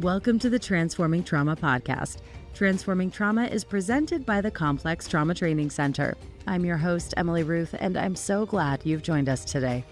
Welcome to the Transforming Trauma podcast. Transforming Trauma is presented by the Complex Trauma Training Center. I'm your host, Emily Ruth, and I'm so glad you've joined us today.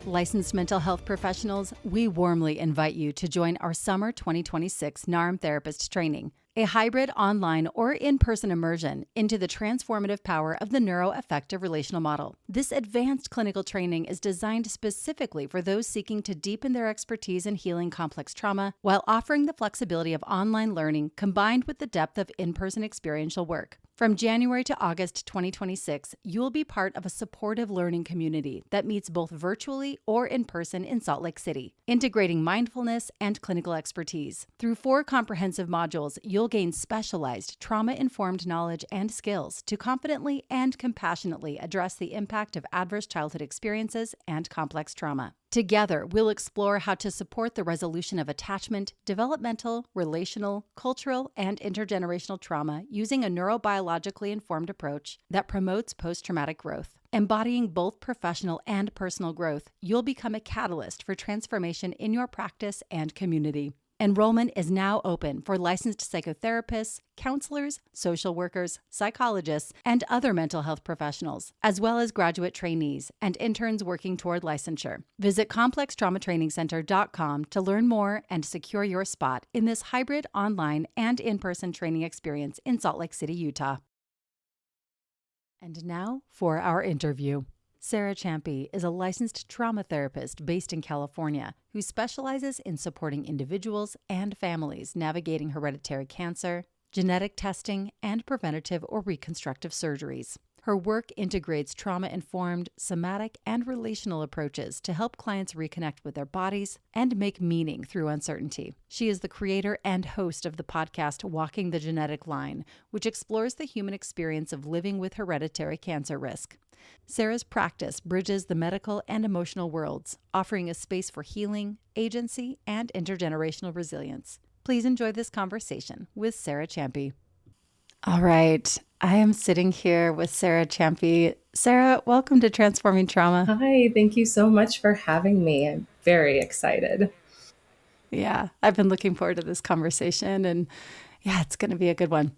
Licensed mental health professionals, we warmly invite you to join our summer 2026 NARM therapist training, a hybrid online or in-person immersion into the transformative power of the neuroaffective relational model. This advanced clinical training is designed specifically for those seeking to deepen their expertise in healing complex trauma while offering the flexibility of online learning combined with the depth of in-person experiential work. From January to August 2026, you will be part of a supportive learning community that meets both virtually or in person in Salt Lake City, integrating mindfulness and clinical expertise. Through 4 comprehensive modules, you'll gain specialized trauma-informed knowledge and skills to confidently and compassionately address the impact of adverse childhood experiences and complex trauma. Together, we'll explore how to support the resolution of attachment, developmental, relational, cultural, and intergenerational trauma using a neurobiologically informed approach that promotes post-traumatic growth. Embodying both professional and personal growth, you'll become a catalyst for transformation in your practice and community. Enrollment is now open for licensed psychotherapists, counselors, social workers, psychologists, and other mental health professionals, as well as graduate trainees and interns working toward licensure. Visit complextraumatrainingcenter.com to learn more and secure your spot in this hybrid online and in-person training experience in Salt Lake City, Utah. And now for our interview. Sarah Champie is a licensed trauma therapist based in California who specializes in supporting individuals and families navigating hereditary cancer, genetic testing, and preventative or reconstructive surgeries. Her work integrates trauma-informed, somatic, and relational approaches to help clients reconnect with their bodies and make meaning through uncertainty. She is the creator and host of the podcast Walking the Genetic Line, which explores the human experience of living with hereditary cancer risk. Sarah's practice bridges the medical and emotional worlds, offering a space for healing, agency, and intergenerational resilience. Please enjoy this conversation with Sarah Champie. All right. I am sitting here with Sarah Champie. Sarah, welcome to Transforming Trauma. Hi, thank you so much for having me. I'm very excited. Yeah, I've been looking forward to this conversation, and yeah, it's going to be a good one.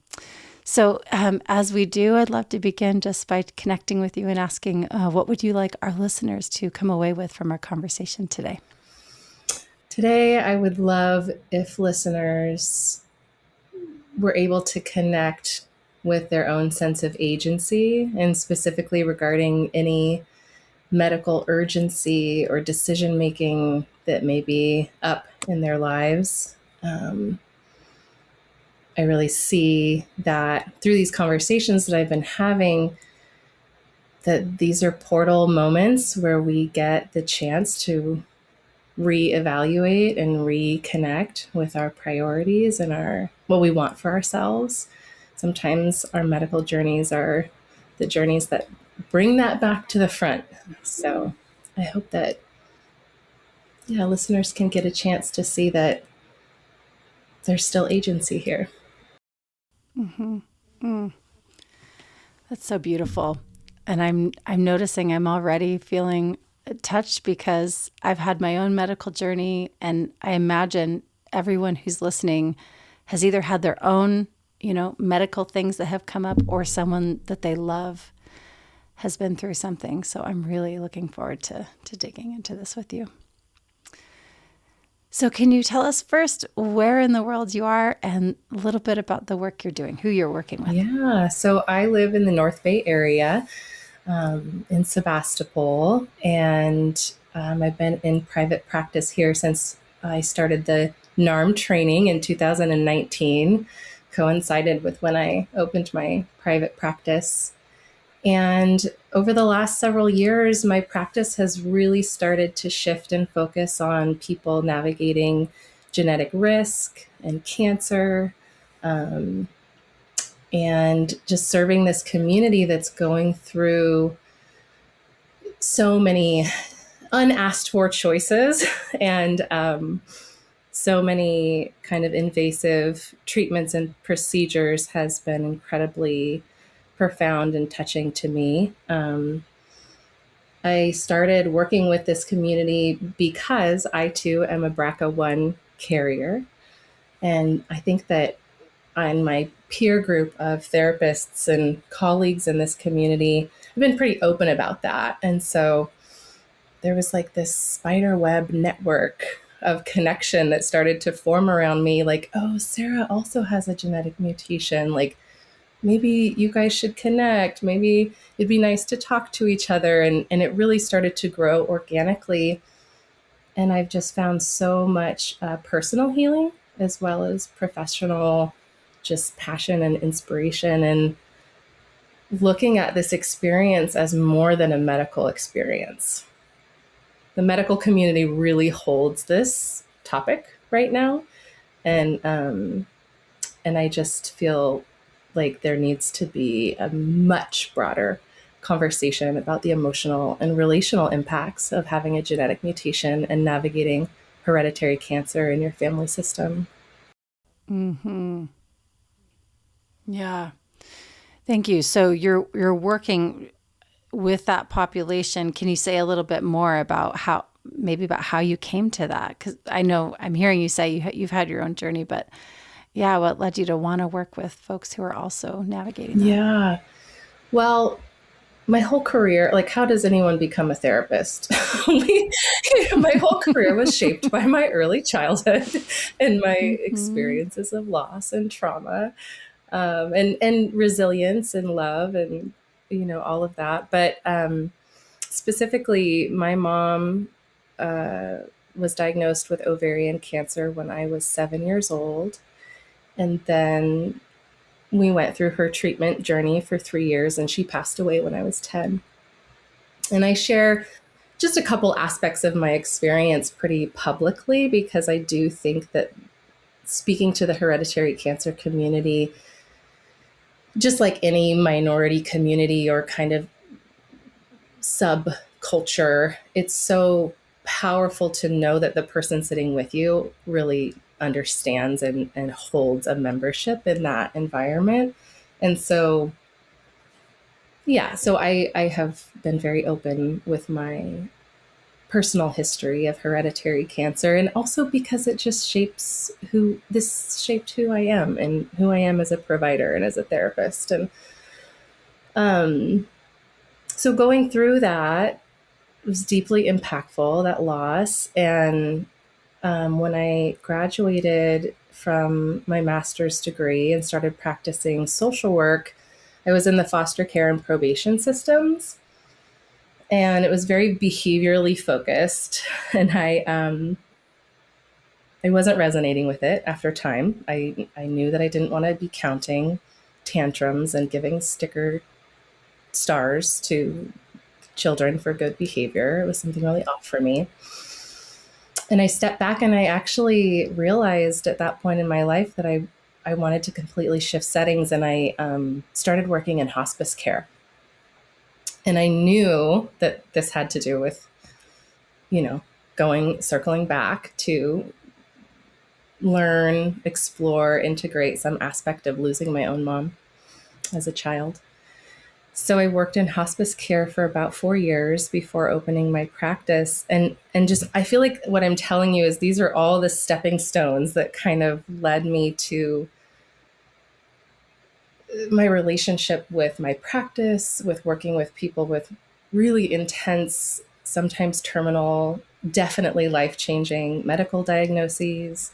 So as we do, I'd love to begin just by connecting with you and asking, what would you like our listeners to come away with from our conversation today? Today, I would love if listeners were able to connect with their own sense of agency, and specifically regarding any medical urgency or decision-making that may be up in their lives. I really see that through these conversations that I've been having, that these are portal moments where we get the chance to reevaluate and reconnect with our priorities and what we want for ourselves. Sometimes our medical journeys are the journeys that bring that back to the front. So I hope that listeners can get a chance to see that there's still agency here. Mm-hmm. That's so beautiful. And I'm noticing I'm already feeling touched because I've had my own medical journey, and I imagine everyone who's listening has either had their own, medical things that have come up, or someone that they love has been through something. So I'm really looking forward to digging into this with you. So can you tell us first where in the world you are and a little bit about the work you're doing, who you're working with? Yeah, so I live in the North Bay area, in Sebastopol, and I've been in private practice here since I started the NARM training in 2019, coincided with when I opened my private practice. And over the last several years, my practice has really started to shift and focus on people navigating genetic risk and cancer, and just serving this community that's going through so many unasked for choices and so many kind of invasive treatments and procedures has been incredibly profound and touching to me. I started working with this community because I too am a BRCA1 carrier. And I think that on my peer group of therapists and colleagues in this community, I've been pretty open about that. And so there was like this spider web network of connection that started to form around me, like, oh, Sarah also has a genetic mutation. Like, maybe you guys should connect. Maybe it'd be nice to talk to each other. And it really started to grow organically. And I've just found so much personal healing as well as professional, just passion and inspiration, and looking at this experience as more than a medical experience. The medical community really holds this topic right now. And I just feel like there needs to be a much broader conversation about the emotional and relational impacts of having a genetic mutation and navigating hereditary cancer in your family system. Mm-hmm. Yeah. Thank you. So you're working with that population. Can you say a little bit more about how you came to that? Because I know I'm hearing you say you've had your own journey, but yeah, what led you to want to work with folks who are also navigating that? Yeah. Well, my whole career, like, how does anyone become a therapist? My whole career was shaped by my early childhood and my experiences of loss and trauma, and resilience and love and, all of that. But specifically, my mom was diagnosed with ovarian cancer when I was 7 years old. And then we went through her treatment journey for 3 years, and she passed away when I was 10. And I share just a couple aspects of my experience pretty publicly because I do think that speaking to the hereditary cancer community, just like any minority community or kind of subculture, it's so powerful to know that the person sitting with you really understands and holds a membership in that environment. And so, yeah, so I have been very open with my personal history of hereditary cancer, and also because it just shaped who I am and who I am as a provider and as a therapist. And so going through that was deeply impactful, that loss. And when I graduated from my master's degree and started practicing social work, I was in the foster care and probation systems. And it was very behaviorally focused. And I wasn't resonating with it after time. I knew that I didn't want to be counting tantrums and giving sticker stars to children for good behavior. It was something really off for me. And I stepped back and I actually realized at that point in my life that I wanted to completely shift settings, and I started working in hospice care. And I knew that this had to do with, circling back to learn, explore, integrate some aspect of losing my own mom as a child. So I worked in hospice care for about 4 years before opening my practice. And just, I feel like what I'm telling you is these are all the stepping stones that kind of led me to my relationship with my practice, with working with people with really intense, sometimes terminal, definitely life-changing medical diagnoses,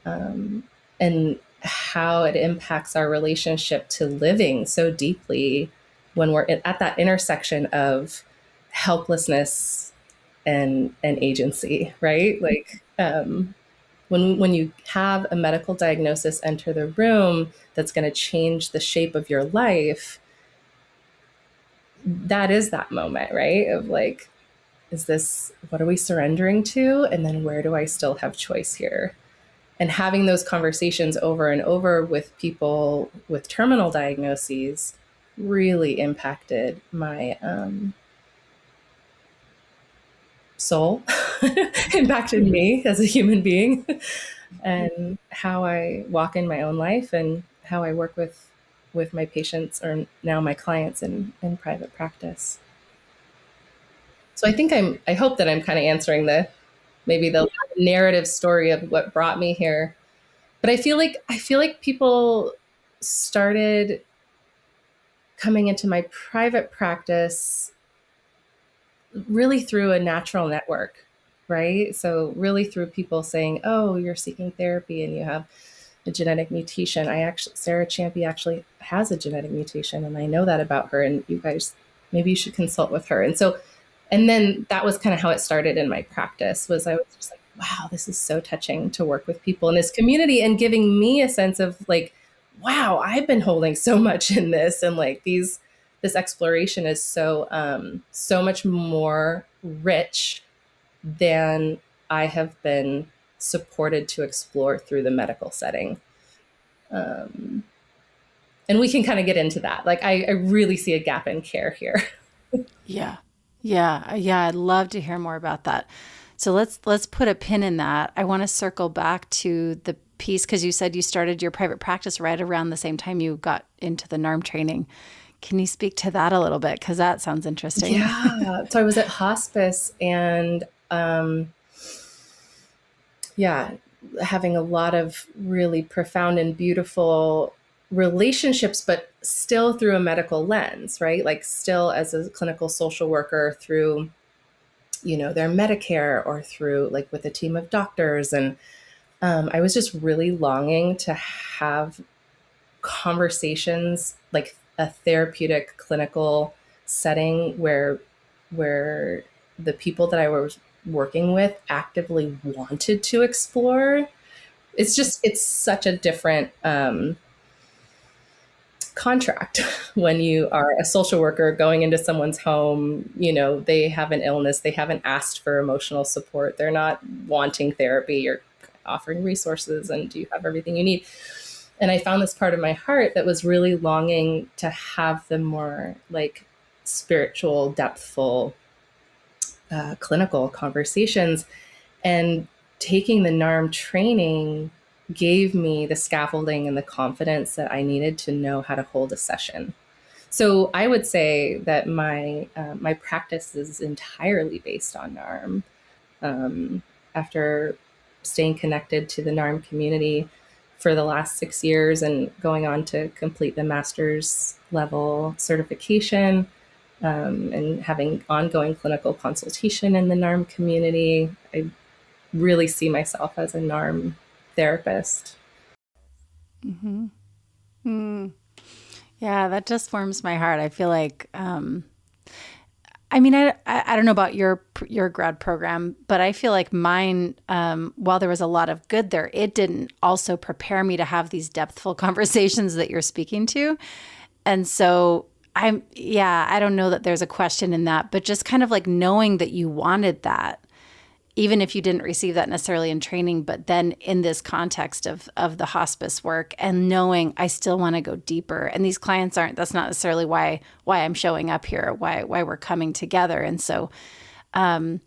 and how it impacts our relationship to living so deeply when we're at that intersection of helplessness and agency, right? Like when you have a medical diagnosis enter the room that's going to change the shape of your life, that is that moment, right? Of like, what are we surrendering to? And then where do I still have choice here? And having those conversations over and over with people with terminal diagnoses really impacted my soul, impacted me as a human being, and how I walk in my own life and how I work with my patients, or now my clients in private practice. So I hope that I'm kind of answering maybe the narrative story of what brought me here. But I feel like people started coming into my private practice really through a natural network, right? So really through people saying, "Oh, you're seeking therapy and you have a genetic mutation." Sarah Champie actually has a genetic mutation, and I know that about her. And you guys, maybe you should consult with her. And then that was kind of how it started in my practice. Was I was just like, wow, this is so touching to work with people in this community, and giving me a sense of like, wow, I've been holding so much in this, and like this exploration is so much more rich than I have been supported to explore through the medical setting. And we can kind of get into that. Like, I really see a gap in care here. Yeah. Yeah. Yeah. I'd love to hear more about that. So let's put a pin in that. I want to circle back to the piece, because you said you started your private practice right around the same time you got into the NARM training. Can you speak to that a little bit? Because that sounds interesting. Yeah. So I was at hospice, and having a lot of really profound and beautiful relationships, but still through a medical lens, right? Like still as a clinical social worker through, their Medicare, or through like with a team of doctors. And I was just really longing to have conversations, like a therapeutic clinical setting where the people that I was working with actively wanted to explore. It's such a different contract when you are a social worker going into someone's home. They have an illness, they haven't asked for emotional support, they're not wanting therapy, you're offering resources, and do you have everything you need? And I found this part of my heart that was really longing to have the more like spiritual, depthful, clinical conversations. And taking the NARM training gave me the scaffolding and the confidence that I needed to know how to hold a session. So I would say that my practice is entirely based on NARM. After staying connected to the NARM community for the last 6 years and going on to complete the master's level certification, and having ongoing clinical consultation in the NARM community, I really see myself as a NARM therapist. Mm-hmm. Mm. Yeah, that just warms my heart. I feel like, I mean, I don't know about your grad program, but I feel like mine, while there was a lot of good there, it didn't also prepare me to have these depthful conversations that you're speaking to. And so I don't know that there's a question in that, but just kind of like knowing that you wanted that, even if you didn't receive that necessarily in training, but then in this context of the hospice work, and knowing I still want to go deeper. And these clients that's not necessarily why I'm showing up here, why we're coming together. And so, I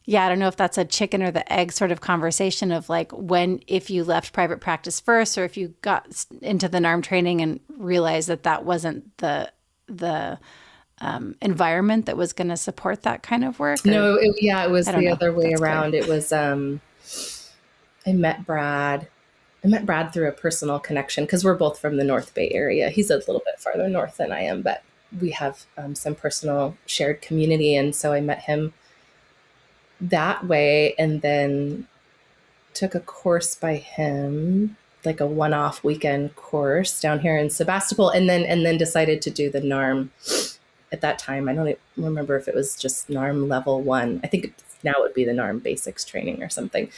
don't know if that's a chicken or the egg sort of conversation of like if you left private practice first, or if you got into the NARM training and realized that wasn't the environment that was going to support that kind of work. No, it was the other way around. It was, I met Brad through a personal connection, because we're both from the North Bay area. He's a little bit farther north than I am, but we have some personal shared community. And so I met him that way, and then took a course by him, like a one-off weekend course down here in Sebastopol, and then decided to do the NARM. At that time, I don't even remember if it was just NARM level 1. I think now it would be the NARM basics training or something.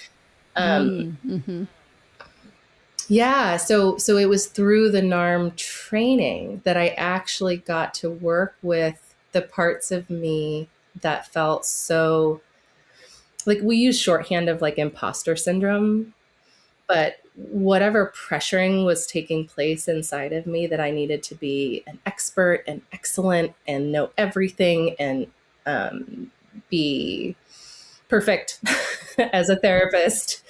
Mm-hmm. Yeah, so it was through the NARM training that I actually got to work with the parts of me that felt so, like, we use shorthand of like imposter syndrome, but whatever pressuring was taking place inside of me, that I needed to be an expert and excellent and know everything and be perfect as a therapist.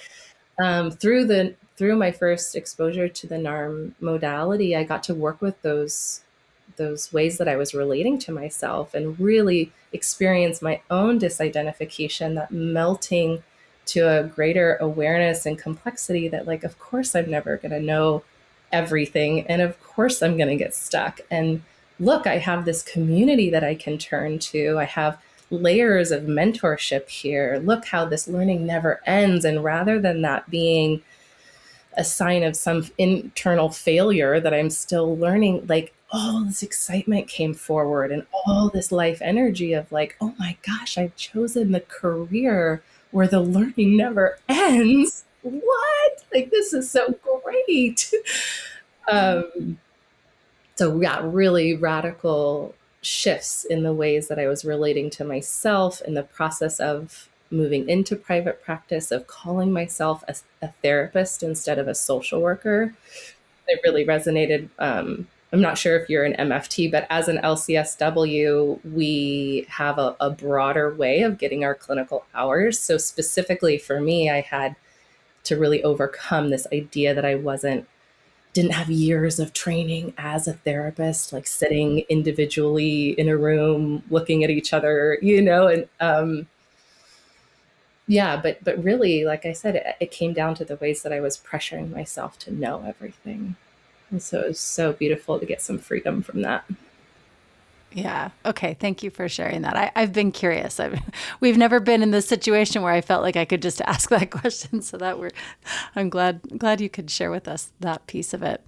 Through my first exposure to the NARM modality, I got to work with those ways that I was relating to myself, and really experience my own disidentification, that melting to a greater awareness and complexity that, like, of course I'm never going to know everything. And of course I'm going to get stuck. And look, I have this community that I can turn to. I have layers of mentorship here. Look how this learning never ends. And rather than that being a sign of some internal failure that I'm still learning, like, all this excitement came forward and all this life energy of like, oh my gosh, I've chosen the career where the learning never ends. What? Like, this is so great. So we got really radical shifts in the ways that I was relating to myself in the process of moving into private practice, of calling myself a therapist instead of a social worker. It really resonated. I'm not sure if you're an MFT, but as an LCSW, we have a broader way of getting our clinical hours. So specifically for me, I had to really overcome this idea that I didn't have years of training as a therapist, like sitting individually in a room, looking at each other, and yeah, but really, like I said, it came down to the ways that I was pressuring myself to know everything. And so it was so beautiful to get some freedom from that. Yeah. Okay. Thank you for sharing that. I've been curious. We've never been in this situation where I felt like I could just ask that question. So I'm glad you could share with us that piece of it.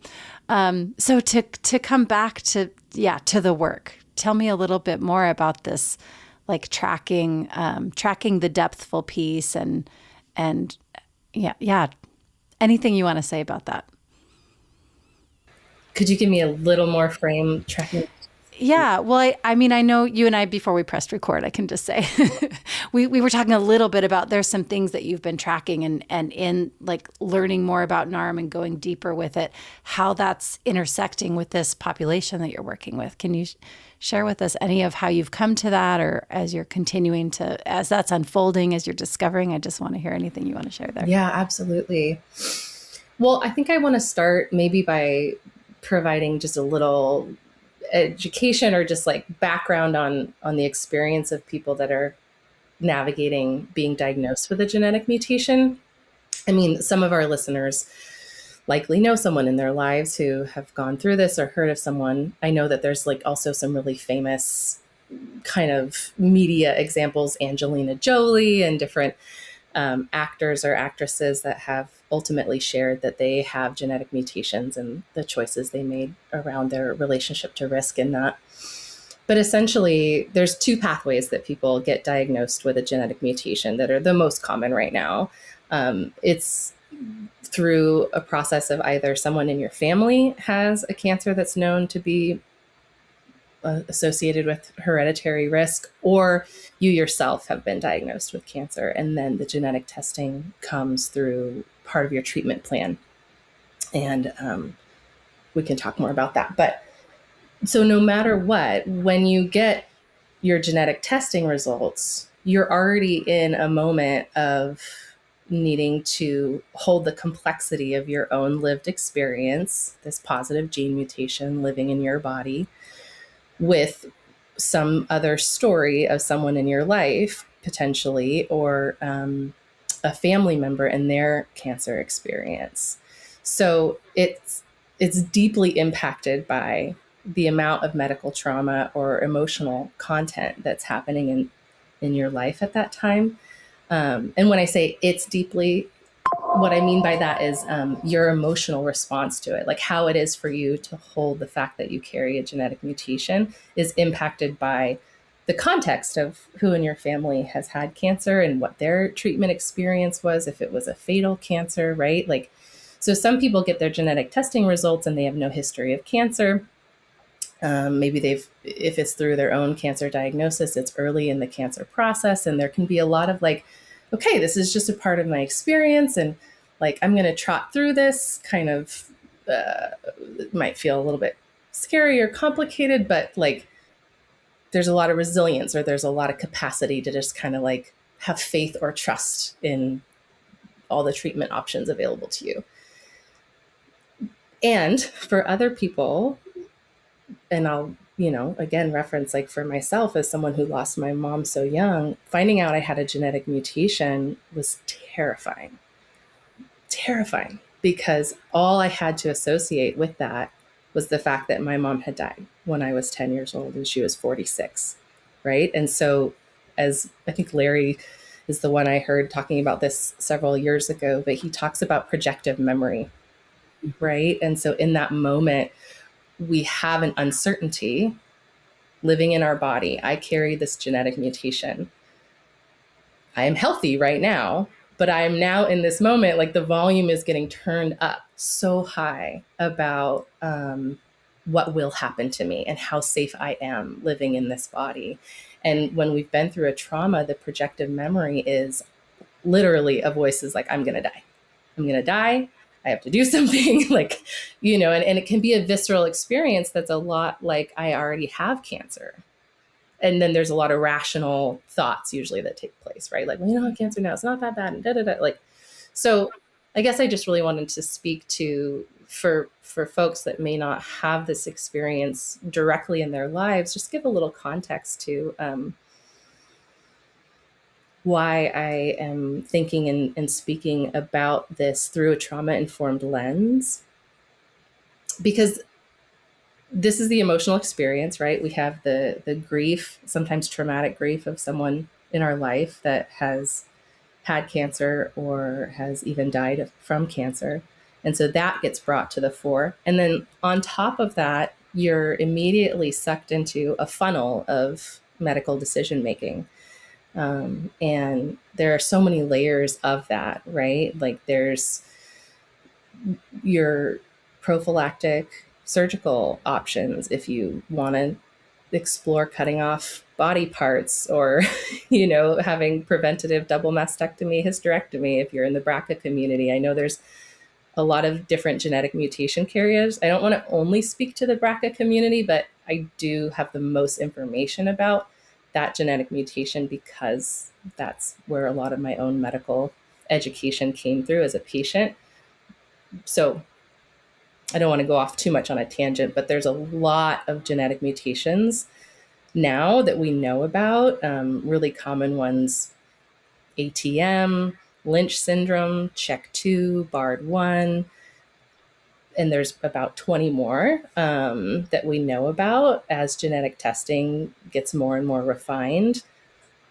So to come back to the work, tell me a little bit more about this, like tracking the depthful piece and anything you want to say about that. Could you give me a little more frame tracking? Yeah. Well, I mean, I know you and I, before we pressed record, I can just say, we were talking a little bit about, there's some things that you've been tracking and in like learning more about NARM and going deeper with it, how that's intersecting with this population that you're working with. Can you share with us any of how you've come to that, or as you're continuing to, as that's unfolding, as you're discovering? I just want to hear anything you want to share there. Yeah, absolutely. Well, I think I want to start maybe by providing just a little education or just like background on the experience of people that are navigating being diagnosed with a genetic mutation. I mean, some of our listeners likely know someone in their lives who have gone through this or heard of someone. I know that there's like also some really famous kind of media examples, Angelina Jolie and different actors or actresses that have ultimately shared that they have genetic mutations and the choices they made around their relationship to risk in that. But essentially, there's two pathways that people get diagnosed with a genetic mutation that are the most common right now. It's through a process of either someone in your family has a cancer that's known to be associated with hereditary risk, or you yourself have been diagnosed with cancer, and then the genetic testing comes through part of your treatment plan. And we can talk more about that. But so no matter what, when you get your genetic testing results, you're already in a moment of needing to hold the complexity of your own lived experience, this positive gene mutation living in your body, with some other story of someone in your life, potentially, or a family member and their cancer experience. So it's deeply impacted by the amount of medical trauma or emotional content that's happening in your life at that time. And when I say it's deeply, what I mean by that is your emotional response to it, like how it is for you to hold the fact that you carry a genetic mutation is impacted by the context of who in your family has had cancer and what their treatment experience was, if it was a fatal cancer, right? Like, so some people get their genetic testing results and they have no history of cancer. Maybe if it's through their own cancer diagnosis, it's early in the cancer process, and there can be a lot of like, okay, this is just a part of my experience, and like, I'm going to trot through this kind of, it might feel a little bit scary or complicated, but like, there's a lot of resilience, or there's a lot of capacity to just kind of like have faith or trust in all the treatment options available to you. And for other people, and I'll again, reference like for myself as someone who lost my mom so young, finding out I had a genetic mutation was terrifying. Terrifying, because all I had to associate with that was the fact that my mom had died when I was 10 years old and she was 46. Right. And so, as I think Larry is the one I heard talking about this several years ago, but he talks about projective memory. Right. And so, in that moment, we have an uncertainty living in our body. I carry this genetic mutation. I am healthy right now, but I am now in this moment, like the volume is getting turned up so high about what will happen to me and how safe I am living in this body. And when we've been through a trauma, the projective memory is literally a voice is like, I'm going to die. I'm going to die. I have to do something like, and it can be a visceral experience that's a lot like I already have cancer. And then there's a lot of rational thoughts usually that take place, right? Like, well, you don't have cancer now, it's not that bad, and da da da. Like, so I guess I just really wanted to speak to for folks that may not have this experience directly in their lives, just give a little context to why I am thinking and speaking about this through a trauma-informed lens. Because this is the emotional experience, right? We have the grief, sometimes traumatic grief of someone in our life that has had cancer or has even died from cancer. And so that gets brought to the fore. And then on top of that, you're immediately sucked into a funnel of medical decision making. And there are so many layers of that, right? Like there's your prophylactic surgical options if you want to explore cutting off body parts, or having preventative double mastectomy, hysterectomy if you're in the BRCA community. I know there's a lot of different genetic mutation carriers. I don't want to only speak to the BRCA community, but I do have the most information about that genetic mutation because that's where a lot of my own medical education came through as a patient. So I don't want to go off too much on a tangent, but there's a lot of genetic mutations now that we know about. Really common ones: ATM, Lynch syndrome, CHEK2, BARD1, and there's about 20 more that we know about. As genetic testing gets more and more refined,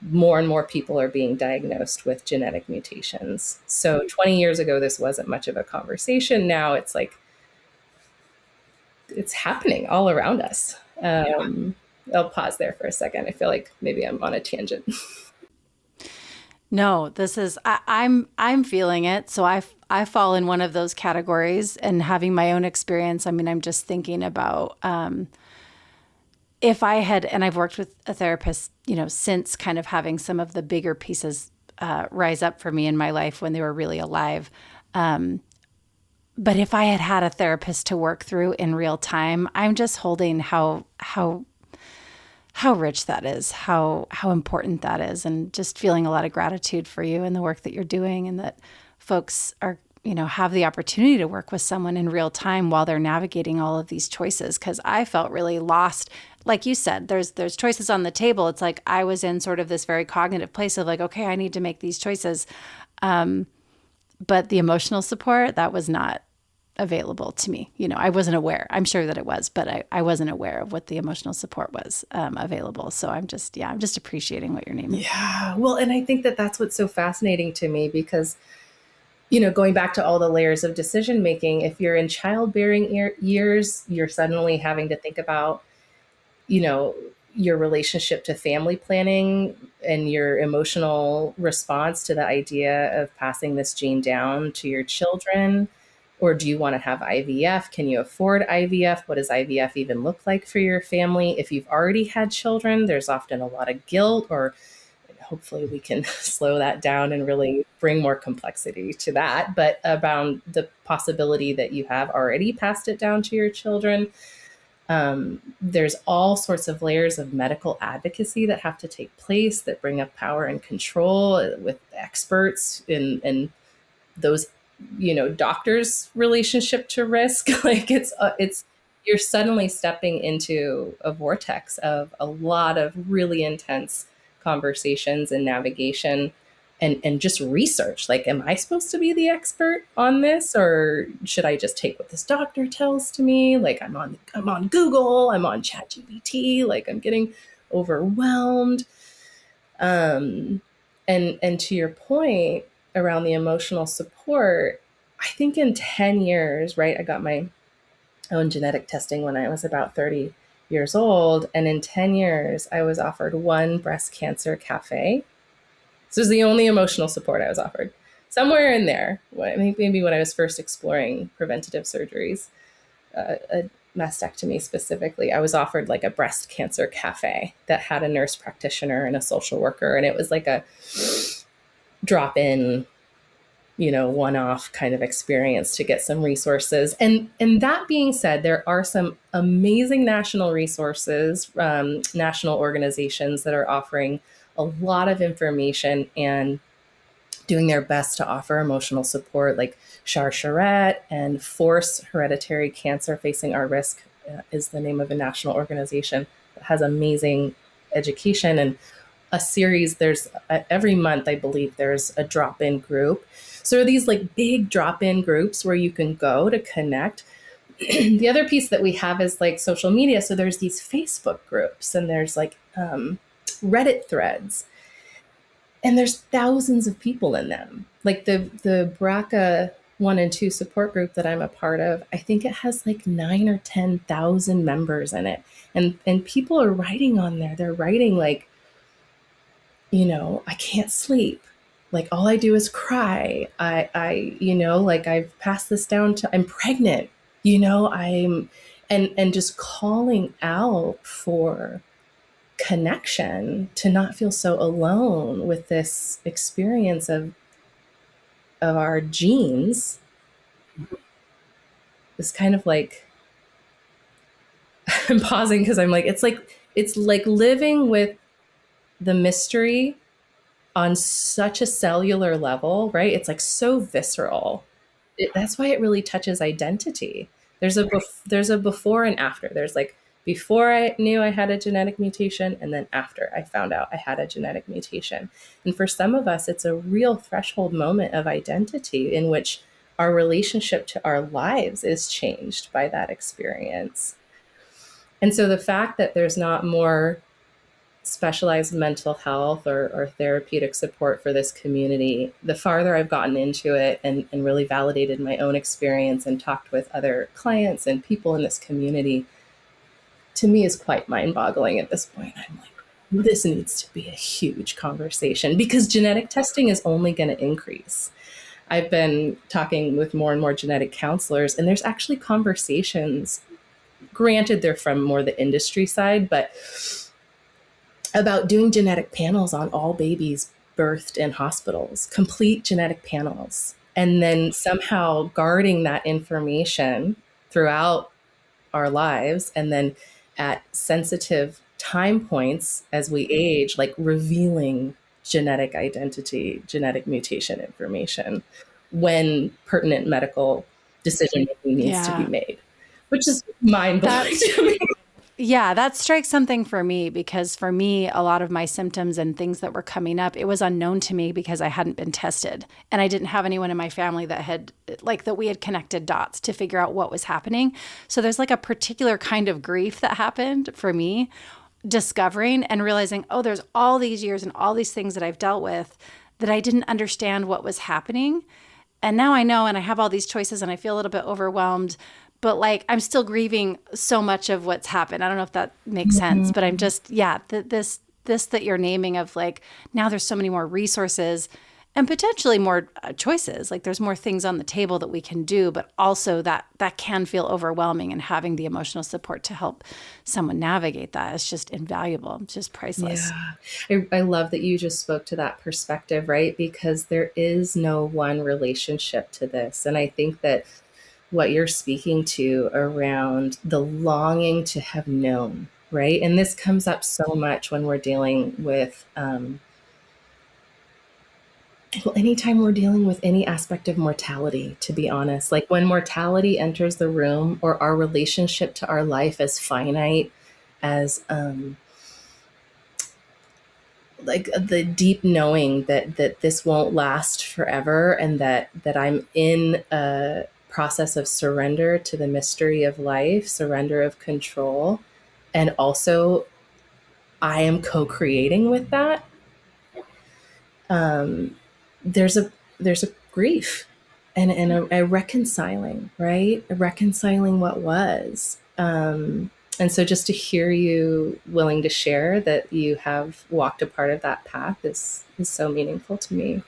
more and more people are being diagnosed with genetic mutations. So 20 years ago, this wasn't much of a conversation. Now it's like, it's happening all around us. I'll pause there for a second. I feel like maybe I'm on a tangent. No, this is I'm feeling it. So I fall in one of those categories, and having my own experience. I mean, I'm just thinking about if I had, and I've worked with a therapist, since kind of having some of the bigger pieces rise up for me in my life when they were really alive. But if I had had a therapist to work through in real time, I'm just holding how rich that is, how important that is, and just feeling a lot of gratitude for you and the work that you're doing, and that folks are, have the opportunity to work with someone in real time while they're navigating all of these choices. Because I felt really lost. Like you said, there's choices on the table. It's like I was in sort of this very cognitive place of like, okay, I need to make these choices. But the emotional support, that was not available to me. I wasn't aware. I'm sure that it was, but I wasn't aware of what the emotional support was available. So I'm just appreciating what you're naming. Yeah. Well, and I think that that's what's so fascinating to me because, going back to all the layers of decision making, if you're in childbearing years, you're suddenly having to think about, your relationship to family planning and your emotional response to the idea of passing this gene down to your children. Or do you want to have IVF? Can you afford IVF? What does IVF even look like for your family? If you've already had children, there's often a lot of guilt, or hopefully we can slow that down and really bring more complexity to that. But about the possibility that you have already passed it down to your children. There's all sorts of layers of medical advocacy that have to take place that bring up power and control with experts in those, doctors' relationship to risk. Like it's you're suddenly stepping into a vortex of a lot of really intense conversations and navigation and just research. Like, am I supposed to be the expert on this, or should I just take what this doctor tells to me? Like, I'm on Google, I'm on ChatGPT, like I'm getting overwhelmed. And to your point around the emotional support, I think in 10 years, right? I got my own genetic testing when I was about 30 years old. And in 10 years, I was offered one breast cancer cafe. This was the only emotional support I was offered. Somewhere in there, maybe when I was first exploring preventative surgeries, a mastectomy specifically, I was offered like a breast cancer cafe that had a nurse practitioner and a social worker. And it was like a drop-in, one-off kind of experience to get some resources. And that being said, there are some amazing national resources, national organizations that are offering a lot of information and doing their best to offer emotional support, like Charette and Force Hereditary Cancer Facing Our Risk is the name of a national organization that has amazing education and a series. There's every month, I believe, there's a drop-in group. So these like big drop-in groups where you can go to connect. The other piece that we have is like social media. So there's these Facebook groups and there's like Reddit threads. And there's thousands of people in them. Like the BRCA 1 and 2 support group that I'm a part of, I think it has like 9 or 10,000 members in it. And people are writing on there. They're writing like, I can't sleep. Like all I do is cry. Like I've passed this down to, I'm pregnant, and just calling out for connection, to not feel so alone with this experience of our genes. It's kind of like, I'm pausing because I'm like, it's like living with the mystery on such a cellular level, right? It's like so visceral. That's why it really touches identity. There's a before and after. There's like, before I knew I had a genetic mutation, and then after I found out I had a genetic mutation. And for some of us, it's a real threshold moment of identity in which our relationship to our lives is changed by that experience. And so the fact that there's not more specialized mental health or therapeutic support for this community, the farther I've gotten into it and really validated my own experience and talked with other clients and people in this community, to me is quite mind-boggling at this point. I'm like, this needs to be a huge conversation because genetic testing is only going to increase. I've been talking with more and more genetic counselors, and there's actually conversations, granted they're from more the industry side, but about doing genetic panels on all babies birthed in hospitals, complete genetic panels, and then somehow guarding that information throughout our lives, and then at sensitive time points as we age, like revealing genetic identity, genetic mutation information when pertinent medical decision making needs to be made, which is mind-blowing to me. Yeah, that strikes something for me, because for me, a lot of my symptoms and things that were coming up, it was unknown to me because I hadn't been tested. And I didn't have anyone in my family that had, like, that we had connected dots to figure out what was happening. So there's like a particular kind of grief that happened for me, discovering and realizing, oh, there's all these years and all these things that I've dealt with that I didn't understand what was happening. And now I know, and I have all these choices and I feel a little bit overwhelmed. But like, I'm still grieving so much of what's happened. I don't know if that makes sense, but I'm just, this that you're naming of like, now there's so many more resources and potentially more choices. Like there's more things on the table that we can do, but also that can feel overwhelming, and having the emotional support to help someone navigate that is just invaluable. It's just priceless. Yeah. I love that you just spoke to that perspective, right? Because there is no one relationship to this. And I think that what you're speaking to around the longing to have known, right? And this comes up so much when we're dealing with Well, anytime we're dealing with any aspect of mortality, to be honest, like when mortality enters the room, or our relationship to our life as finite, as like the deep knowing that this won't last forever, and that I'm in a process of surrender to the mystery of life, surrender of control, and also I am co-creating with that. There's a grief and a reconciling, right? A reconciling what was. And so just to hear you willing to share that you have walked a part of that path is so meaningful to me.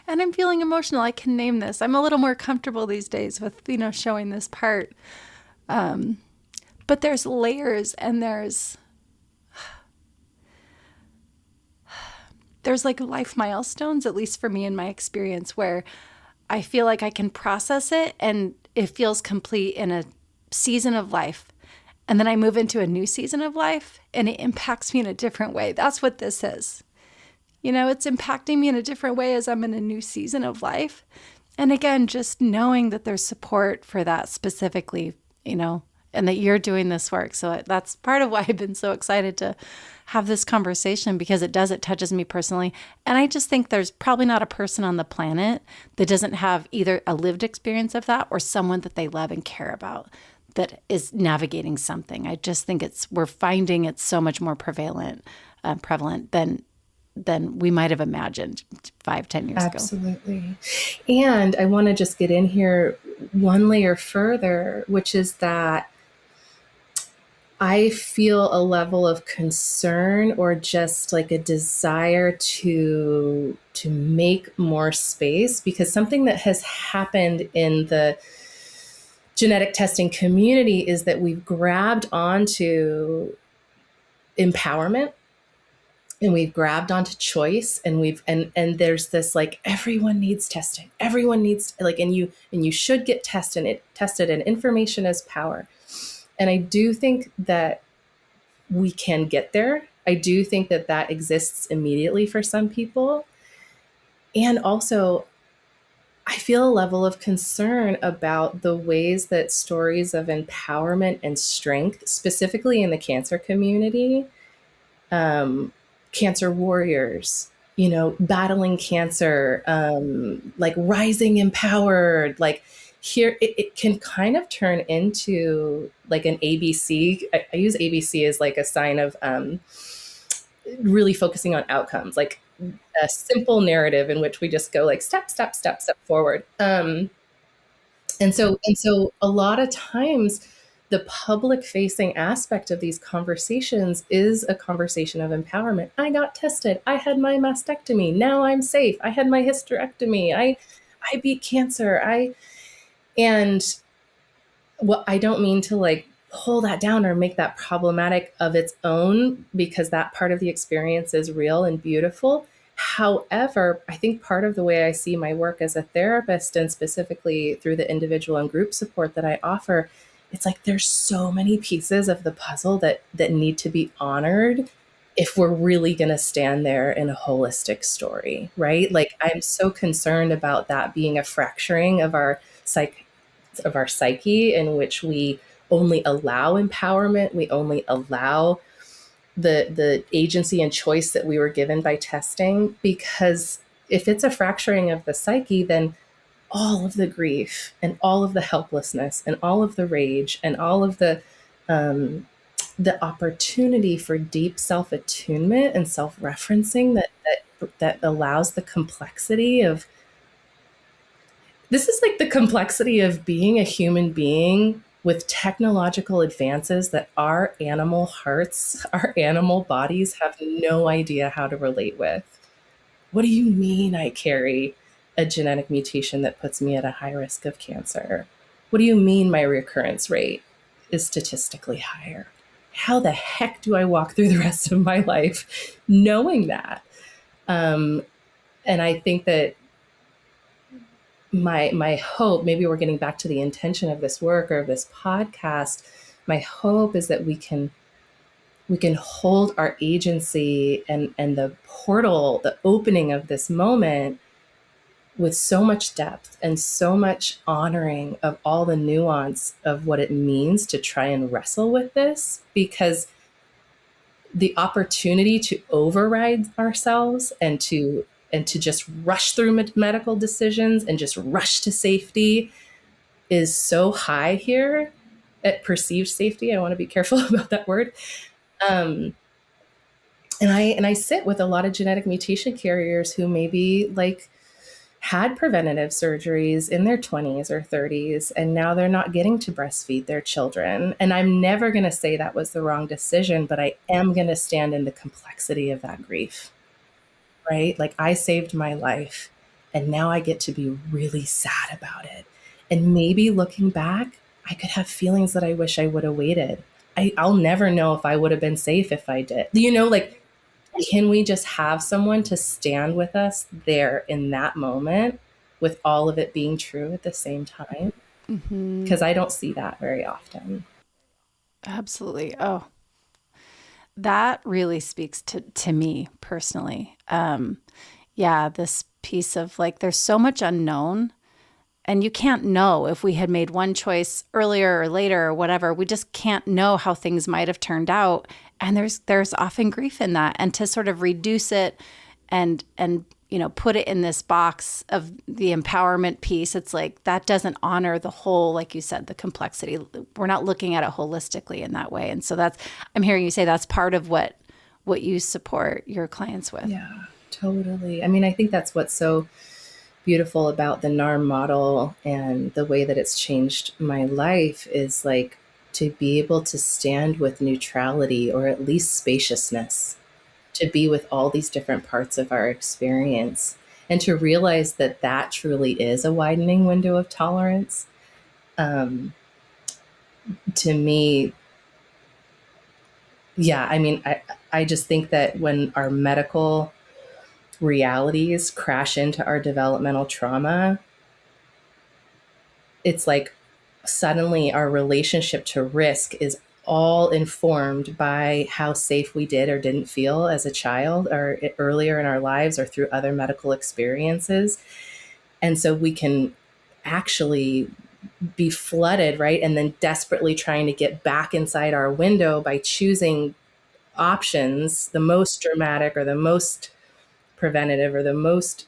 And I'm feeling emotional. I can name this. I'm a little more comfortable these days with, showing this part. But there's layers, and there's like life milestones, at least for me in my experience, where I feel like I can process it and it feels complete in a season of life. And then I move into a new season of life and it impacts me in a different way. That's what this is. It's impacting me in a different way as I'm in a new season of life. And again, just knowing that there's support for that specifically, and that you're doing this work. So that's part of why I've been so excited to have this conversation, because it touches me personally. And I just think there's probably not a person on the planet that doesn't have either a lived experience of that or someone that they love and care about that is navigating something. I just think we're finding it's so much more prevalent than we might have imagined 5-10 years ago. Absolutely. And I want to just get in here one layer further, which is that I feel a level of concern, or just like a desire to make more space, because something that has happened in the genetic testing community is that we've grabbed onto empowerment, and we've grabbed onto choice, and and there's this like, everyone needs testing, everyone needs like, and you should get tested, and information is power. And I do think that we can get there. I do think that exists immediately for some people. And also, I feel a level of concern about the ways that stories of empowerment and strength, specifically in the cancer community, cancer warriors, battling cancer, like rising empowered, like here it can kind of turn into like an ABC. I use ABC as like a sign of really focusing on outcomes, like a simple narrative in which we just go like step forward. And so a lot of times the public facing aspect of these conversations is a conversation of empowerment. I got tested. I had my mastectomy. Now I'm safe. I had my hysterectomy. I beat cancer. And what I don't mean to like pull that down or make that problematic of its own, because that part of the experience is real and beautiful. However, I think part of the way I see my work as a therapist, and specifically through the individual and group support that I offer, it's like there's so many pieces of the puzzle that need to be honored if we're really going to stand there in a holistic story, right? Like I'm so concerned about that being a fracturing of our psyche, in which we only allow empowerment, we only allow the agency and choice that we were given by testing. Because if it's a fracturing of the psyche, then all of the grief and all of the helplessness and all of the rage and all of the opportunity for deep self-attunement and self-referencing that allows the complexity of, this is like the complexity of being a human being with technological advances that our animal hearts, our animal bodies have no idea how to relate with. What do you mean I carry a genetic mutation that puts me at a high risk of cancer? What do you mean my recurrence rate is statistically higher? How the heck do I walk through the rest of my life knowing that? And I think that my hope, maybe we're getting back to the intention of this work or of this podcast, my hope is that we can we can hold our agency and the portal, the opening of this moment with so much depth and so much honoring of all the nuance of what it means to try and wrestle with this, because the opportunity to override ourselves and to just rush through medical decisions and just rush to safety is so high here at perceived safety. I want to be careful about that word. And I sit with a lot of genetic mutation carriers who maybe like had preventative surgeries in their 20s or 30s, and now they're not getting to breastfeed their children. And I'm never going to say that was the wrong decision, but I am going to stand in the complexity of that grief, right? Like, I saved my life and now I get to be really sad about it. And maybe looking back, I could have feelings that I wish I would have waited. I'll never know if I would have been safe if I did. Like, can we just have someone to stand with us there in that moment with all of it being true at the same time? Because I don't see that very often. Absolutely. Oh, that really speaks to me personally. Yeah, this piece of like, there's so much unknown, and you can't know if we had made one choice earlier or later or whatever. We just can't know how things might have turned out. And there's often grief in that. And to sort of reduce it and put it in this box of the empowerment piece, it's like that doesn't honor the whole, like you said, the complexity. We're not looking at it holistically in that way. And so I'm hearing you say that's part of what you support your clients with. Yeah, totally. I mean, I think that's what's so beautiful about the NARM model and the way that it's changed my life is like to be able to stand with neutrality, or at least spaciousness, to be with all these different parts of our experience, and to realize that that truly is a widening window of tolerance. To me, yeah, I mean, I just think that when our medical realities crash into our developmental trauma, it's like suddenly our relationship to risk is all informed by how safe we did or didn't feel as a child or earlier in our lives or through other medical experiences. And so we can actually be flooded, right? And then desperately trying to get back inside our window by choosing options, the most dramatic or the most preventative or the most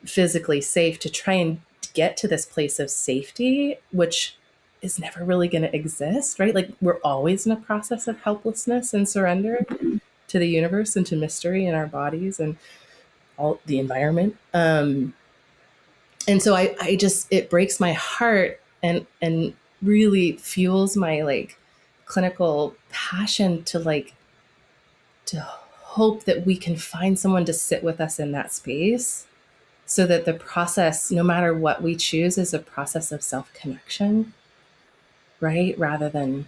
physically safe, to try and get to this place of safety, which is never really going to exist, right? Like, we're always in a process of helplessness and surrender to the universe and to mystery in our bodies and all the environment. And so I just, it breaks my heart and really fuels my like clinical passion to hope that we can find someone to sit with us in that space, so that the process, no matter what we choose, is a process of self-connection, right? Rather than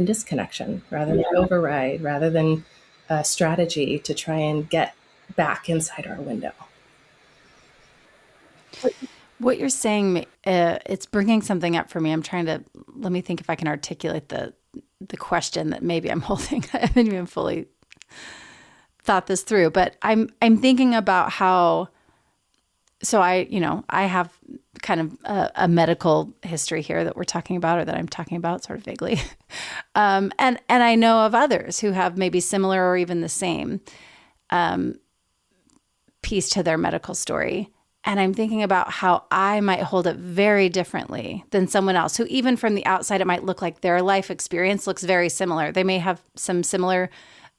disconnection, rather than override, rather than a strategy to try and get back inside our window. What you're saying, it's bringing something up for me. Let me think if I can articulate the question that maybe I'm holding. I haven't even fully thought this through, but I'm thinking about how, so I have kind of a medical history here that we're talking about, or that I'm talking about sort of vaguely. And I know of others who have maybe similar or even the same piece to their medical story. And I'm thinking about how I might hold it very differently than someone else who, even from the outside, it might look like their life experience looks very similar. They may have some similar,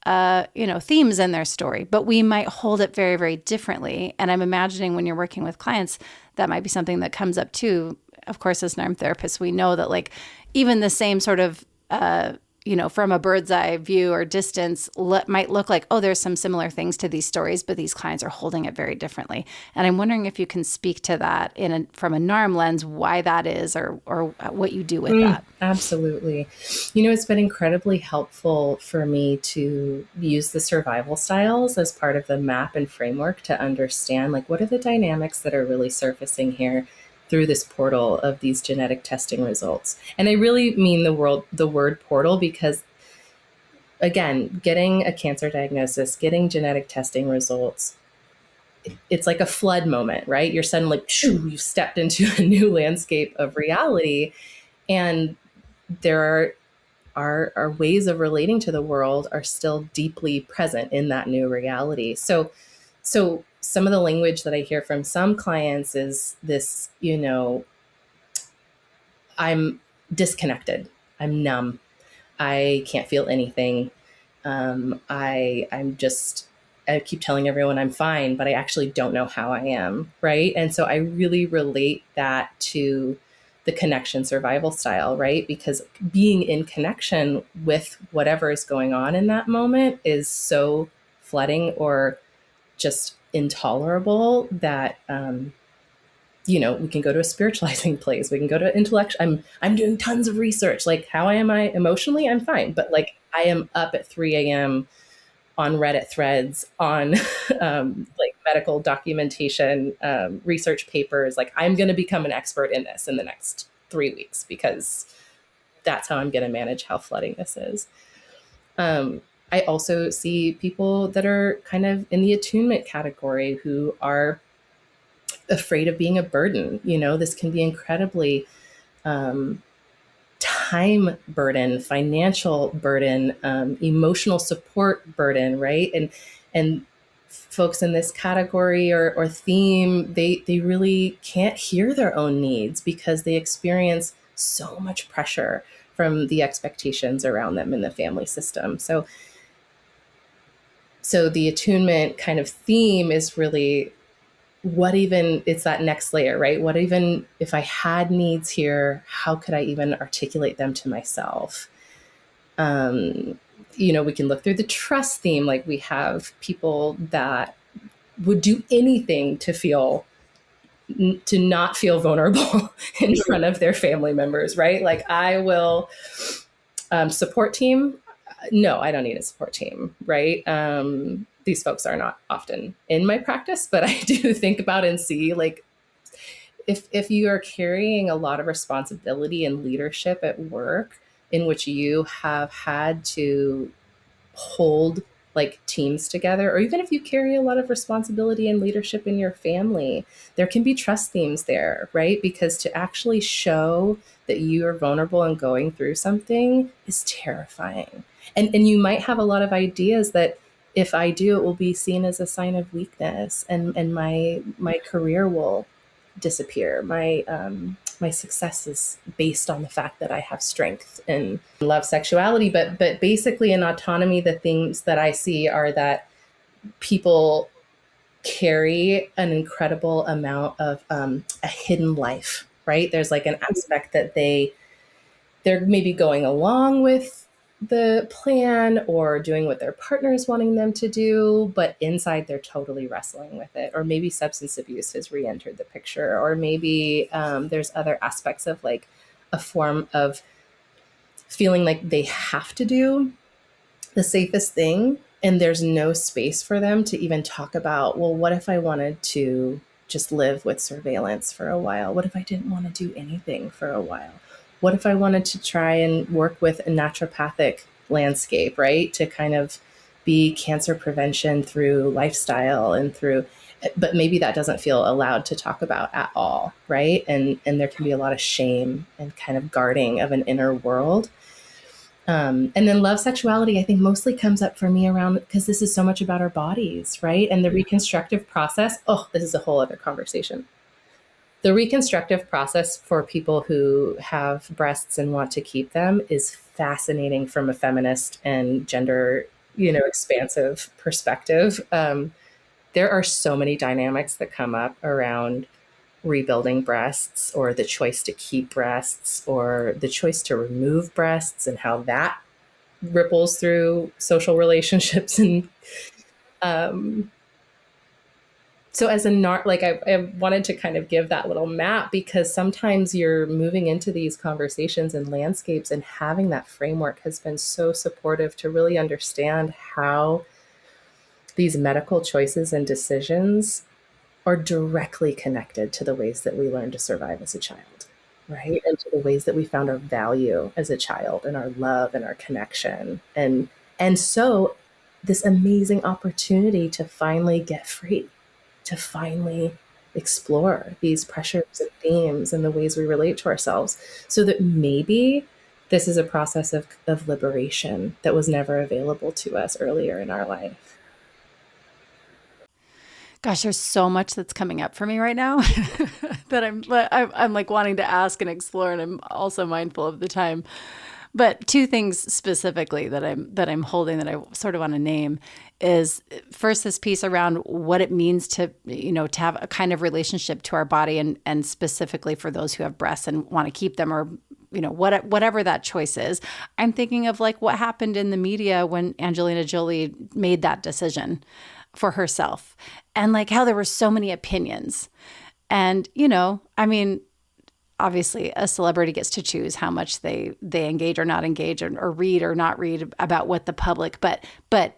themes in their story, but we might hold it very, very differently. And I'm imagining when you're working with clients, that might be something that comes up too. Of course, as NARM therapists, we know that like even the same sort of, from a bird's eye view or distance might look like, oh, there's some similar things to these stories, but these clients are holding it very differently. And I'm wondering if you can speak to that from a NARM lens, why that is, or what you do with that. Absolutely. It's been incredibly helpful for me to use the survival styles as part of the map and framework to understand, like, what are the dynamics that are really surfacing here through this portal of these genetic testing results. And I really mean the word portal, because again, getting a cancer diagnosis, getting genetic testing results, it's like a flood moment, right? You're suddenly, you've stepped into a new landscape of reality. And there are ways of relating to the world are still deeply present in that new reality. So some of the language that I hear from some clients is this, I'm disconnected. I'm numb. I can't feel anything. I keep telling everyone I'm fine, but I actually don't know how I am. Right. And so I really relate that to the connection survival style, right? Because being in connection with whatever is going on in that moment is so flooding or just intolerable that, we can go to a spiritualizing place. We can go to intellectual. I'm doing tons of research. Like, how am I emotionally? I'm fine. But like, I am up at 3 a.m. on Reddit threads, on like medical documentation, research papers. Like, I'm going to become an expert in this in the next 3 weeks, because that's how I'm going to manage how flooding this is. I also see people that are kind of in the attunement category who are afraid of being a burden. This can be incredibly time burden, financial burden, emotional support burden, right? And folks in this category or theme, they really can't hear their own needs because they experience so much pressure from the expectations around them in the family system. So the attunement kind of theme is really, it's that next layer, right? What even if I had needs here, how could I even articulate them to myself? We can look through the trust theme. Like, we have people that would do anything to not feel vulnerable in front of their family members, right? Like, I will support team. No, I don't need a support team, right? These folks are not often in my practice, but I do think about and see, like, if you are carrying a lot of responsibility and leadership at work in which you have had to hold like teams together, or even if you carry a lot of responsibility and leadership in your family, there can be trust themes there, right? Because to actually show that you are vulnerable and going through something is terrifying. And you might have a lot of ideas that if I do, it will be seen as a sign of weakness, and my career will disappear. My success is based on the fact that I have strength and love sexuality. But basically in autonomy, the things that I see are that people carry an incredible amount of a hidden life, right? There's like an aspect that they're maybe going along with the plan or doing what their partner is wanting them to do, but inside they're totally wrestling with it. Or maybe substance abuse has re-entered the picture, or maybe there's other aspects of like a form of feeling like they have to do the safest thing, and there's no space for them to even talk about, well, what if I wanted to just live with surveillance for a while? What if I didn't want to do anything for a while? What if I wanted to try and work with a naturopathic landscape, right? To kind of be cancer prevention through lifestyle and but maybe that doesn't feel allowed to talk about at all, right? And there can be a lot of shame and kind of guarding of an inner world. And then love sexuality, I think mostly comes up for me around, because this is so much about our bodies, right? And the reconstructive process, this is a whole other conversation. The reconstructive process for people who have breasts and want to keep them is fascinating from a feminist and gender, expansive perspective. There are so many dynamics that come up around rebuilding breasts, or the choice to keep breasts, or the choice to remove breasts, and how that ripples through social relationships. And so as a NARM, like I wanted to kind of give that little map, because sometimes you're moving into these conversations and landscapes, and having that framework has been so supportive to really understand how these medical choices and decisions are directly connected to the ways that we learn to survive as a child, right? And to the ways that we found our value as a child, and our love and our connection. And And so this amazing opportunity to finally get free, to finally explore these pressures and themes and the ways we relate to ourselves, so that maybe this is a process of liberation that was never available to us earlier in our life. Gosh, there's so much that's coming up for me right now that I'm like wanting to ask and explore, and I'm also mindful of the time. But two things specifically that I'm holding that I sort of want to name is, first, this piece around what it means to, to have a kind of relationship to our body, and specifically for those who have breasts and want to keep them, or whatever that choice is. I'm thinking of like what happened in the media when Angelina Jolie made that decision for herself, and like how there were so many opinions. And, obviously a celebrity gets to choose how much they engage or not engage, or read or not read about what the public, but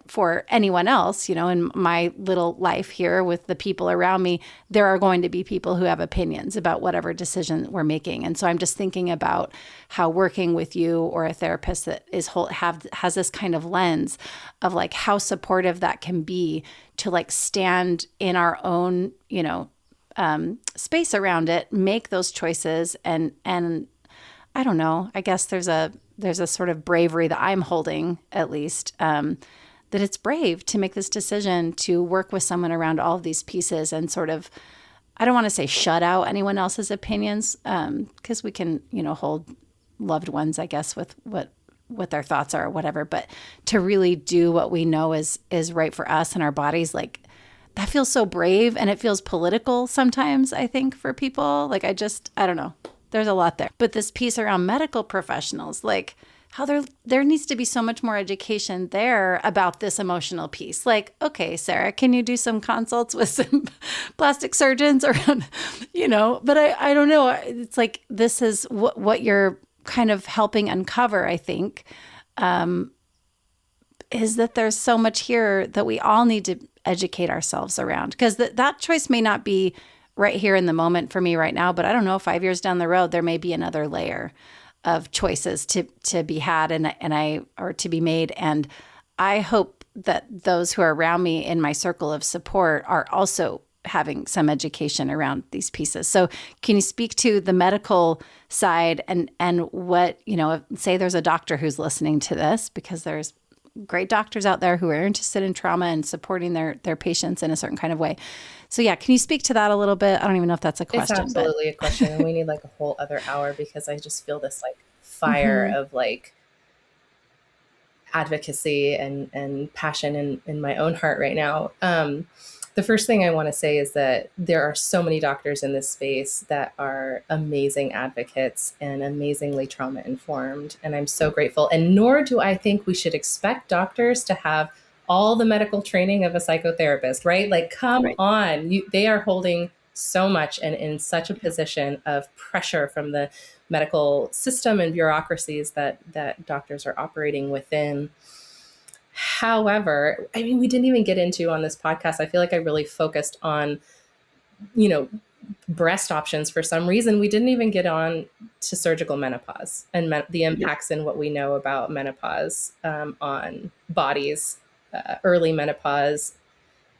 for anyone else, in my little life here with the people around me, there are going to be people who have opinions about whatever decision we're making. And so I'm just thinking about how working with you or a therapist that has this kind of lens of like how supportive that can be to like stand in our own, space around it, make those choices. And I don't know, I guess there's a sort of bravery that I'm holding, at least, that it's brave to make this decision to work with someone around all of these pieces and sort of, I don't want to say shut out anyone else's opinions, because we can, hold loved ones, I guess, with what their thoughts are or whatever, but to really do what we know is right for us and our bodies, like, that feels so brave, and it feels political sometimes, I think, for people. Like, I don't know. There's a lot there. But this piece around medical professionals, like how there needs to be so much more education there about this emotional piece. Like, okay, Sarah, can you do some consults with some plastic surgeons around, but I don't know. It's like, this is what you're kind of helping uncover, I think, is that there's so much here that we all need to educate ourselves around, because that choice may not be right here in the moment for me right now, but I don't know, 5 years down the road, there may be another layer of choices to be had or to be made. And I hope that those who are around me in my circle of support are also having some education around these pieces. So can you speak to the medical side and what, say there's a doctor who's listening to this, because there's great doctors out there who are interested in trauma and supporting their patients in a certain kind of way. So yeah, can you speak to that a little bit? I don't even know if that's a question. It's absolutely a question. And we need like a whole other hour, because I just feel this like fire of like advocacy and passion in my own heart right now. The first thing I want to say is that there are so many doctors in this space that are amazing advocates and amazingly trauma informed. And I'm so grateful. And nor do I think we should expect doctors to have all the medical training of a psychotherapist, right? Like, come on, they are holding so much and in such a position of pressure from the medical system and bureaucracies that doctors are operating within. However, I mean, we didn't even get into on this podcast. I feel like I really focused on, breast options for some reason. We didn't even get on to surgical menopause and the impacts and what we know about menopause on bodies, early menopause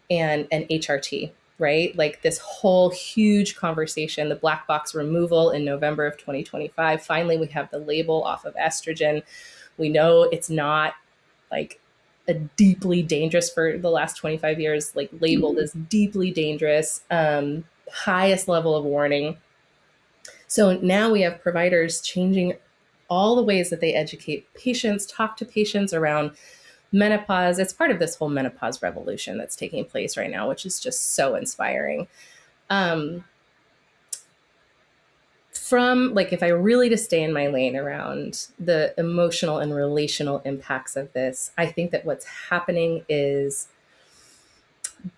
and HRT, right? Like this whole huge conversation, the black box removal in November of 2025. Finally, we have the label off of estrogen. We know it's not like a deeply dangerous, for the last 25 years, like labeled as deeply dangerous, highest level of warning. So now we have providers changing all the ways that they educate patients, talk to patients around menopause. It's part of this whole menopause revolution that's taking place right now, which is just so inspiring. From like, if I really to stay in my lane around the emotional and relational impacts of this, I think that what's happening is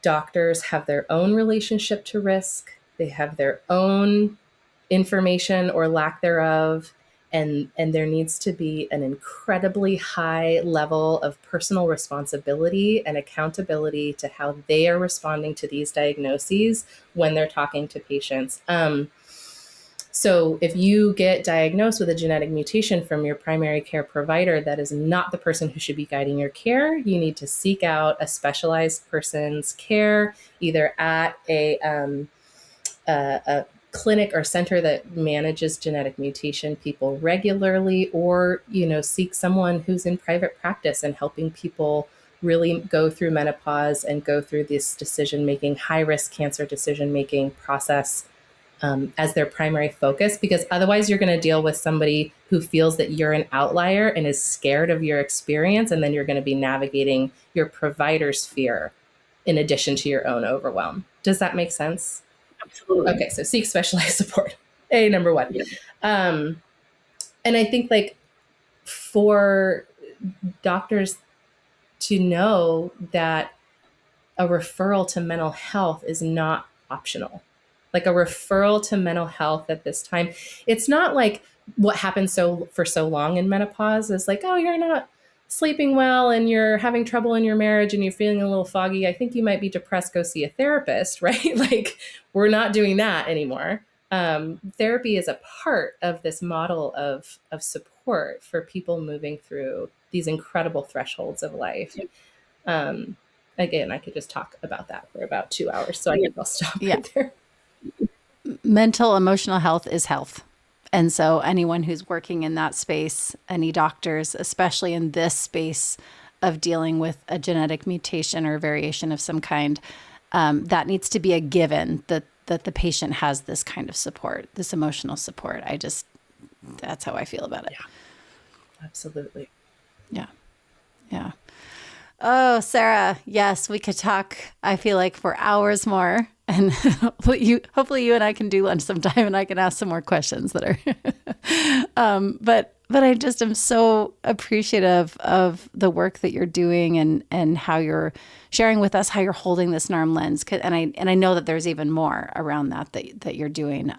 doctors have their own relationship to risk. They have their own information or lack thereof. And there needs to be an incredibly high level of personal responsibility and accountability to how they are responding to these diagnoses when they're talking to patients. So if you get diagnosed with a genetic mutation from your primary care provider, that is not the person who should be guiding your care. You need to seek out a specialized person's care, either at a clinic or center that manages genetic mutation people regularly, or, seek someone who's in private practice and helping people really go through menopause and go through this decision-making, high-risk cancer decision-making process as their primary focus, because otherwise you're going to deal with somebody who feels that you're an outlier and is scared of your experience, and then you're going to be navigating your provider's fear in addition to your own overwhelm. Does that make sense? Absolutely. Okay, so seek specialized support. Number one. Yeah. And I think for doctors to know that a referral to mental health is not optional. A referral to mental health at this time, it's not like what happens for so long in menopause is oh, you're not sleeping well and you're having trouble in your marriage and you're feeling a little foggy. I think you might be depressed. Go see a therapist, right? We're not doing that anymore. Therapy is a part of this model of support for people moving through these incredible thresholds of life. Again, I could just talk about that for about 2 hours, so I think I'll stop right there. Mental, emotional health is health. And so anyone who's working in that space, any doctors, especially in this space of dealing with a genetic mutation or variation of some kind, that needs to be a given that the patient has this kind of support, this emotional support. That's how I feel about it. Yeah, absolutely. Yeah. Yeah. Oh, Sarah, yes, we could talk, I feel like, for hours more. And hopefully you and I can do lunch sometime and I can ask some more questions that are, but I just am so appreciative of the work that you're doing and how you're sharing with us, how you're holding this NARM lens. And I know that there's even more around that you're doing,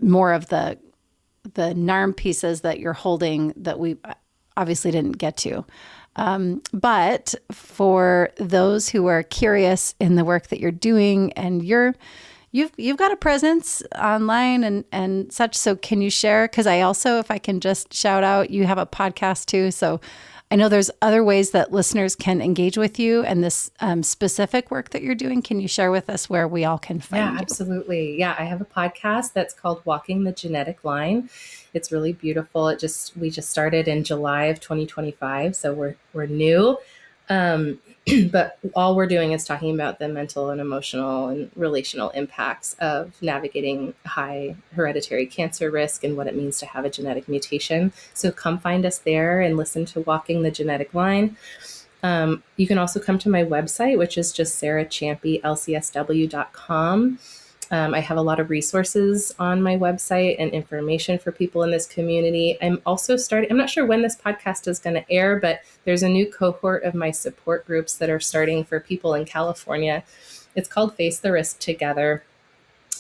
more of the NARM pieces that you're holding that we obviously didn't get to. But for those who are curious in the work that you're doing, and you've got a presence online and such, so can you share? Because I also, if I can just shout out, you have a podcast too. So I know there's other ways that listeners can engage with you and this specific work that you're doing. Can you share with us where we all can find you? Yeah, absolutely. Yeah, I have a podcast that's called Walking the Genetic Line. It's really beautiful. We just started in July of 2025, so we're new. But all we're doing is talking about the mental and emotional and relational impacts of navigating high hereditary cancer risk and what it means to have a genetic mutation. So come find us there and listen to Walking the Genetic Line. You can also come to my website, which is just Champie, LCSW.com. I have a lot of resources on my website and information for people in this community. I'm also I'm not sure when this podcast is going to air, but there's a new cohort of my support groups that are starting for people in California. It's called Face the Risk Together.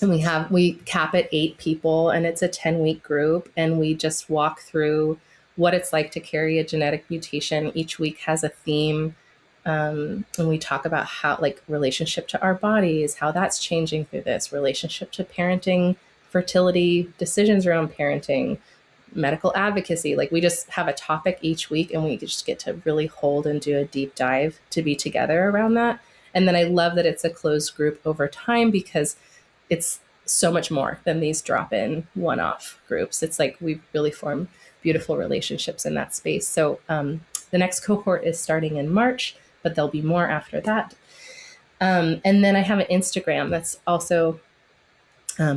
And we cap at 8 people, and it's a 10-week group. And we just walk through what it's like to carry a genetic mutation. Each week has a theme. And we talk about how, relationship to our bodies, how that's changing through this, relationship to parenting, fertility, decisions around parenting, medical advocacy. We just have a topic each week, and we just get to really hold and do a deep dive to be together around that. And then I love that it's a closed group over time, because it's so much more than these drop-in one-off groups. It's we really form beautiful relationships in that space. So the next cohort is starting in March, but there'll be more after that. And then I have an Instagram that's also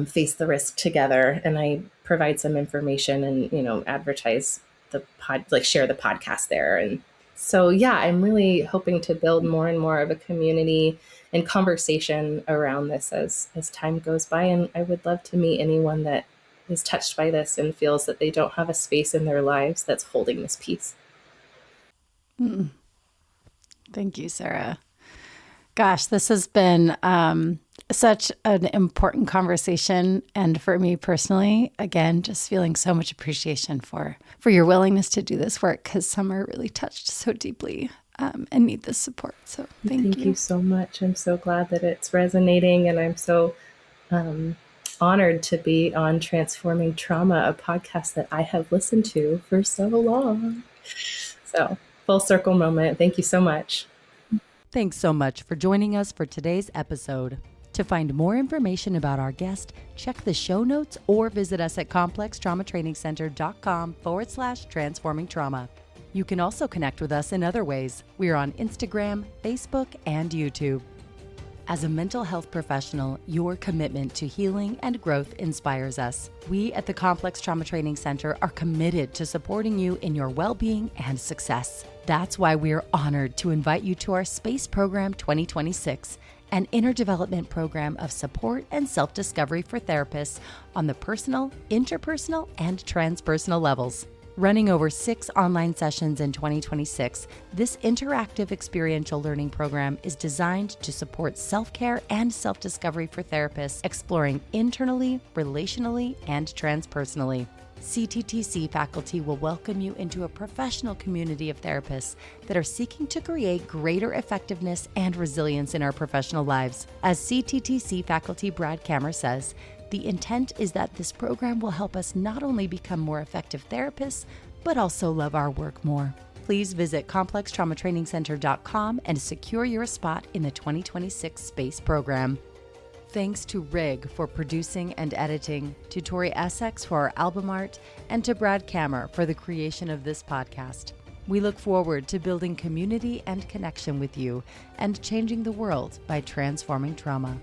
Face the Risk Together. And I provide some information and, advertise the share the podcast there. And so, yeah, I'm really hoping to build more and more of a community and conversation around this as time goes by. And I would love to meet anyone that is touched by this and feels that they don't have a space in their lives that's holding this piece. Thank you, Sarah. Gosh, this has been such an important conversation. And for me personally, again, just feeling so much appreciation for your willingness to do this work, because some are really touched so deeply and need this support. So thank you. Thank you so much. I'm so glad that it's resonating, and I'm so honored to be on Transforming Trauma, a podcast that I have listened to for so long. So, full circle moment. Thank you so much. Thanks so much for joining us for today's episode. To find more information about our guest, check the show notes or visit us at complextraumatrainingcenter.com/transforming trauma. You can also connect with us in other ways. We are on Instagram, Facebook, and YouTube. As a mental health professional, your commitment to healing and growth inspires us. We at the Complex Trauma Training Center are committed to supporting you in your well-being and success. That's why we are honored to invite you to our Space Program 2026, an inner development program of support and self-discovery for therapists on the personal, interpersonal, and transpersonal levels. Running over 6 online sessions in 2026, this interactive experiential learning program is designed to support self-care and self-discovery for therapists exploring internally, relationally, and transpersonally. CTTC faculty will welcome you into a professional community of therapists that are seeking to create greater effectiveness and resilience in our professional lives. As CTTC faculty Brad Kammer says, the intent is that this program will help us not only become more effective therapists, but also love our work more. Please visit complextraumatrainingcenter.com and secure your spot in the 2026 Space Program. Thanks to Rig for producing and editing, to Tori Essex for our album art, and to Brad Kammer for the creation of this podcast. We look forward to building community and connection with you and changing the world by transforming trauma.